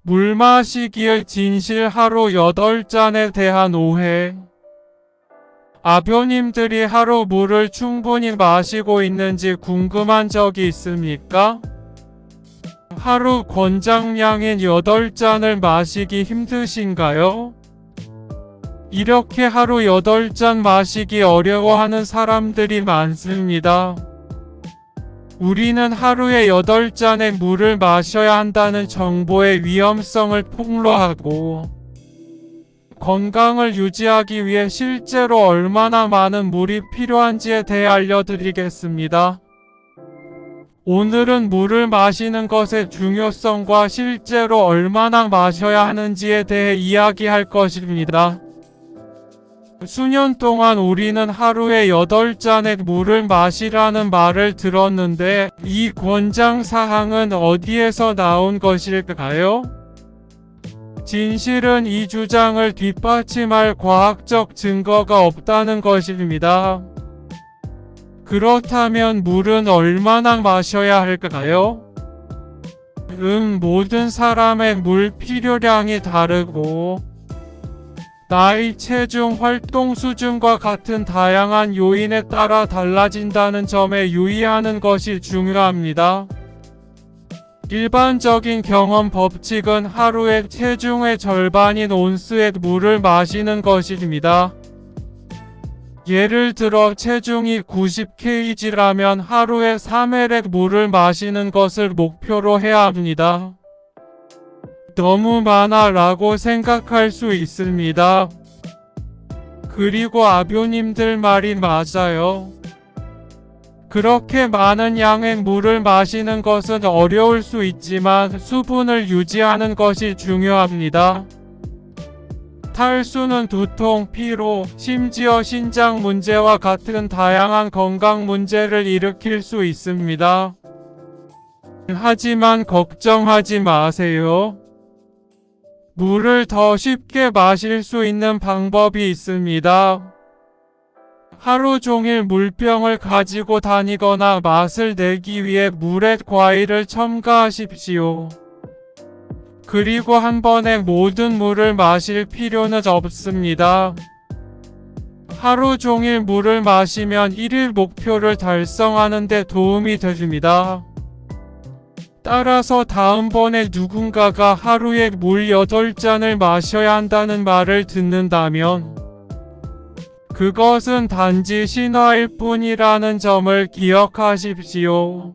물 마시기의 진실 하루 8잔에 대한 오해. 아버님들이 하루 물을 충분히 마시고 있는지 궁금한 적이 있습니까? 하루 권장량인 8잔을 마시기 힘드신가요? 이렇게 하루 8잔 마시기 어려워하는 사람들이 많습니다. 우리는 하루에 8잔의 물을 마셔야 한다는 정보의 위험성을 폭로하고 건강을 유지하기 위해 실제로 얼마나 많은 물이 필요한지에 대해 알려드리겠습니다. 오늘은 물을 마시는 것의 중요성과 실제로 얼마나 마셔야 하는지에 대해 이야기할 것입니다. 수년 동안 우리는 하루에 8잔의 물을 마시라는 말을 들었는데 이 권장사항은 어디에서 나온 것일까요? 진실은 이 주장을 뒷받침할 과학적 증거가 없다는 것입니다. 그렇다면 물은 얼마나 마셔야 할까요? 모든 사람의 물 필요량이 다르고 나이, 체중, 활동 수준과 같은 다양한 요인에 따라 달라진다는 점에 유의하는 것이 중요합니다. 일반적인 경험 법칙은 하루에 체중의 절반인 온스의 물을 마시는 것입니다. 예를 들어 체중이 90kg라면 하루에 3회의 물을 마시는 것을 목표로 해야 합니다. 너무 많아 라고 생각할 수 있습니다. 그리고 아버님들 말이 맞아요. 그렇게 많은 양의 물을 마시는 것은 어려울 수 있지만 수분을 유지하는 것이 중요합니다. 탈수는 두통, 피로, 심지어 신장 문제와 같은 다양한 건강 문제를 일으킬 수 있습니다. 하지만 걱정하지 마세요. 물을 더 쉽게 마실 수 있는 방법이 있습니다. 하루 종일 물병을 가지고 다니거나 맛을 내기 위해 물에 과일을 첨가하십시오. 그리고 한 번에 모든 물을 마실 필요는 없습니다. 하루 종일 물을 마시면 1일 목표를 달성하는 데 도움이 됩니다. 따라서 다음번에 누군가가 하루에 물 8잔을 마셔야 한다는 말을 듣는다면 그것은 단지 신화일 뿐이라는 점을 기억하십시오.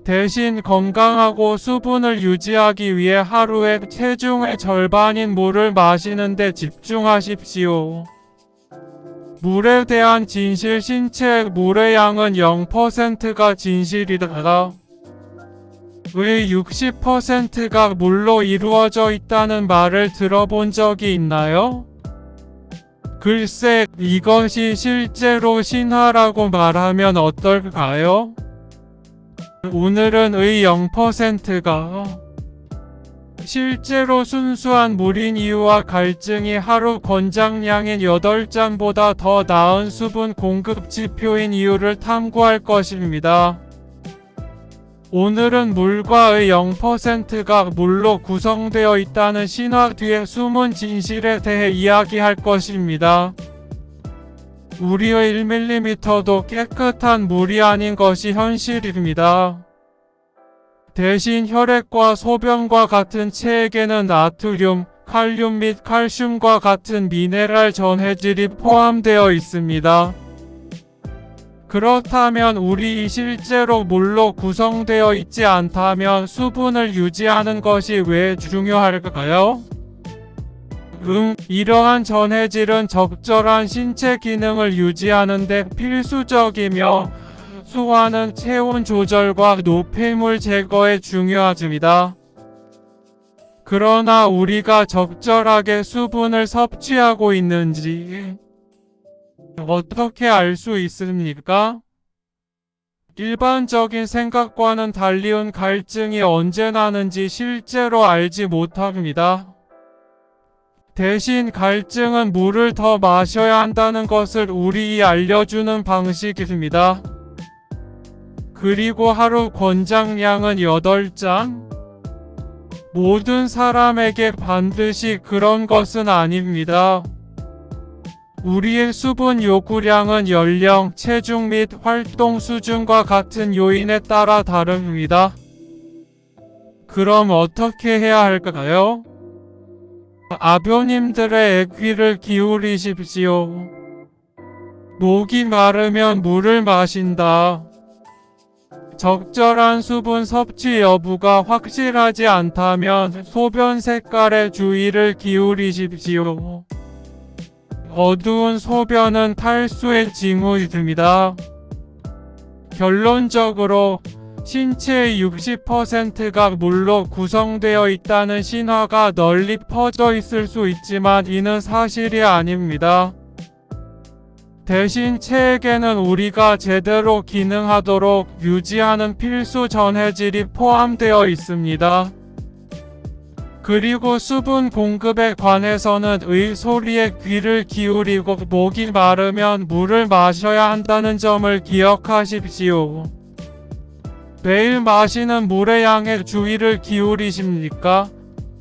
대신 건강하고 수분을 유지하기 위해 하루에 체중의 절반인 물을 마시는 데 집중하십시오. 물에 대한 진실. 신체의 물의 양은 0%가 진실이다. 의 60%가 물로 이루어져 있다는 말을 들어본 적이 있나요? 글쎄, 이것이 실제로 신화라고 말하면 어떨까요? 오늘은 의 0%가 실제로 순수한 물인 이유와 갈증이 하루 권장량인 8잔보다 더 나은 수분 공급 지표인 이유를 탐구할 것입니다. 오늘은 물과의 0%가 물로 구성되어 있다는 신화 뒤의 숨은 진실에 대해 이야기할 것입니다. 우리의 1mm도 깨끗한 물이 아닌 것이 현실입니다. 대신 혈액과 소변과 같은 체액에는 나트륨, 칼륨 및 칼슘과 같은 미네랄 전해질이 포함되어 있습니다. 그렇다면 우리 실제로 물로 구성되어 있지 않다면 수분을 유지하는 것이 왜 중요할까요? 이러한 전해질은 적절한 신체 기능을 유지하는 데 필수적이며 소화는 체온 조절과 노폐물 제거에 중요하습니다. 그러나 우리가 적절하게 수분을 섭취하고 있는지 어떻게 알 수 있습니까? 일반적인 생각과는 달리 갈증이 언제 나는지 실제로 알지 못합니다. 대신 갈증은 물을 더 마셔야 한다는 것을 우리에 알려주는 방식입니다. 그리고 하루 권장량은 8잔? 모든 사람에게 반드시 그런 것은 아닙니다. 우리의 수분 요구량은 연령, 체중 및 활동 수준과 같은 요인에 따라 다릅니다. 그럼 어떻게 해야 할까요? 아버님들의 귀를 기울이십시오. 목이 마르면 물을 마신다. 적절한 수분 섭취 여부가 확실하지 않다면 소변 색깔에 주의를 기울이십시오. 어두운 소변은 탈수의 징후입니다. 결론적으로 신체의 60%가 물로 구성되어 있다는 신화가 널리 퍼져 있을 수 있지만 이는 사실이 아닙니다. 대신 체에게는 우리가 제대로 기능하도록 유지하는 필수 전해질이 포함되어 있습니다. 그리고 수분 공급에 관해서는 의 소리에 귀를 기울이고 목이 마르면 물을 마셔야 한다는 점을 기억하십시오. 매일 마시는 물의 양에 주의를 기울이십니까?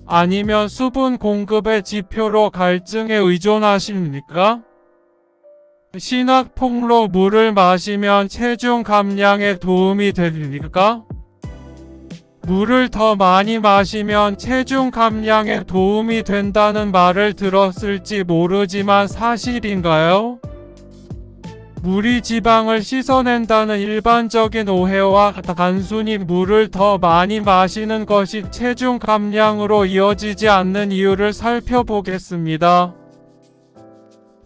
아니면 수분 공급의 지표로 갈증에 의존하십니까? 신학폭로 물을 마시면 체중 감량에 도움이 됩니까? 물을 더 많이 마시면 체중 감량에 도움이 된다는 말을 들었을지 모르지만 사실인가요? 물이 지방을 씻어낸다는 일반적인 오해와 단순히 물을 더 많이 마시는 것이 체중 감량으로 이어지지 않는 이유를 살펴보겠습니다.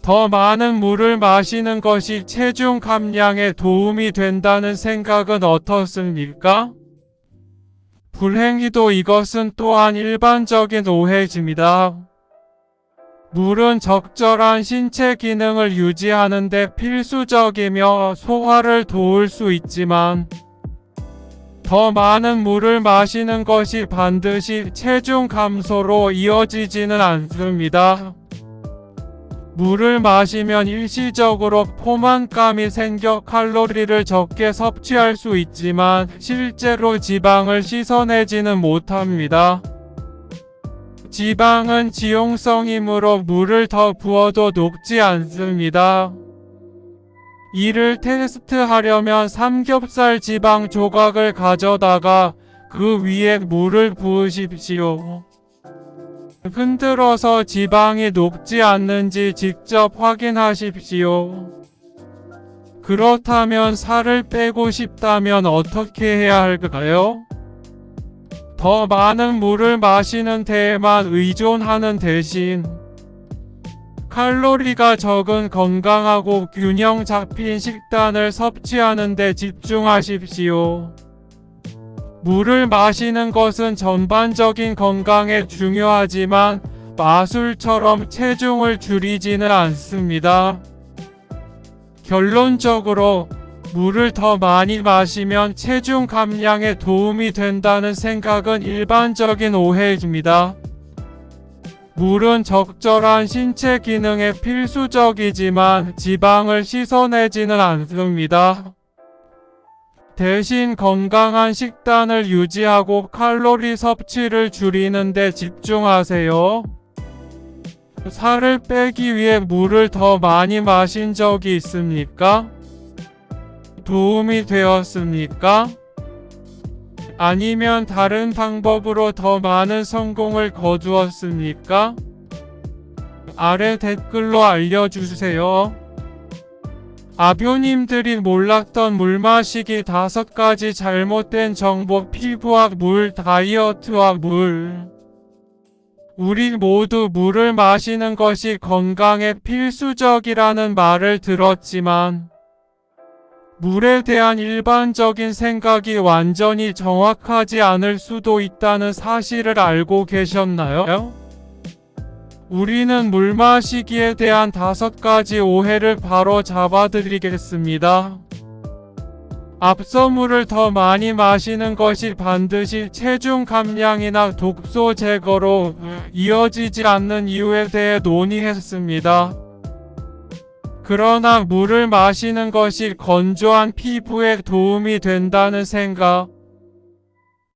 더 많은 물을 마시는 것이 체중 감량에 도움이 된다는 생각은 어떻습니까? 불행히도 이것은 또한 일반적인 오해입니다. 물은 적절한 신체 기능을 유지하는 데 필수적이며 소화를 도울 수 있지만 더 많은 물을 마시는 것이 반드시 체중 감소로 이어지지는 않습니다. 물을 마시면 일시적으로 포만감이 생겨 칼로리를 적게 섭취할 수 있지만 실제로 지방을 씻어내지는 못합니다. 지방은 지용성이므로 물을 더 부어도 녹지 않습니다. 이를 테스트하려면 삼겹살 지방 조각을 가져다가 그 위에 물을 부으십시오. 흔들어서 지방이 녹지 않는지 직접 확인하십시오. 그렇다면 살을 빼고 싶다면 어떻게 해야 할까요? 더 많은 물을 마시는 데에만 의존하는 대신 칼로리가 적은 건강하고 균형 잡힌 식단을 섭취하는 데 집중하십시오. 물을 마시는 것은 전반적인 건강에 중요하지만 마술처럼 체중을 줄이지는 않습니다. 결론적으로 물을 더 많이 마시면 체중 감량에 도움이 된다는 생각은 일반적인 오해입니다. 물은 적절한 신체 기능에 필수적이지만 지방을 씻어내지는 않습니다. 대신 건강한 식단을 유지하고 칼로리 섭취를 줄이는 데 집중하세요. 살을 빼기 위해 물을 더 많이 마신 적이 있습니까? 도움이 되었습니까? 아니면 다른 방법으로 더 많은 성공을 거두었습니까? 아래 댓글로 알려주세요. 아뷰님들이 몰랐던 물 마시기 5가지 잘못된 정보. 피부와 물, 다이어트와 물. 우리 모두 물을 마시는 것이 건강에 필수적이라는 말을 들었지만 물에 대한 일반적인 생각이 완전히 정확하지 않을 수도 있다는 사실을 알고 계셨나요? 우리는 물 마시기에 대한 5가지 오해를 바로 잡아드리겠습니다. 앞서 물을 더 많이 마시는 것이 반드시 체중 감량이나 독소 제거로 이어지지 않는 이유에 대해 논의했습니다. 그러나 물을 마시는 것이 건조한 피부에 도움이 된다는 생각,